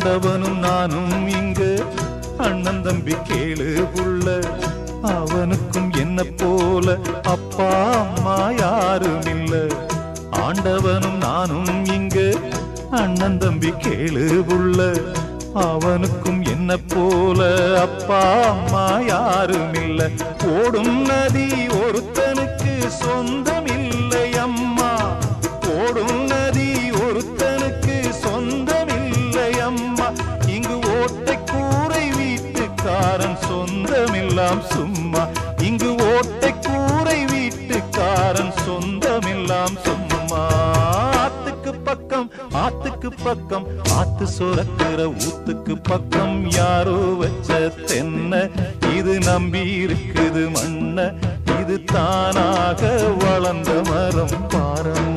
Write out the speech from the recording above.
ஆண்டவனும் நானும் இங்கு அண்ணன் தம்பி கேளு புள்ள. அவனுக்கும் என்ன போல அப்பா அம்மா யாரும் இல்ல. ஆண்டவனும் நானும் இங்கு அண்ணன் தம்பி கேளு புள்ள. அவனுக்கும் என்ன போல அப்பா அம்மா யாரும் இல்ல. ஓடும் நதி ஒருத்தனுக்கு சொந்தம் இல்லை அம்மா. ஓடும் நதி ஒருத்தனுக்கு சொந்தம் இல்லை அம்மா. இங்கு ஓட்டை கூரை வீட்டுக்காரன் சொந்தமெல்லாம் சும்மா. இங்கு ஓட்டை கூரை வீட்டுக்காரன் சொந்தமெல்லாம் சும்மா. ஆத்துக்கு பக்கம் ஆத்துக்கு பக்கம் ஆத்து சுரக்கிற ஊத்துக்கு பக்கம் யாரோ வச்ச தென்ன. இது நம்பி இருக்குது மண்ண. இது தானாக வளர்ந்த மரம் பாரம்.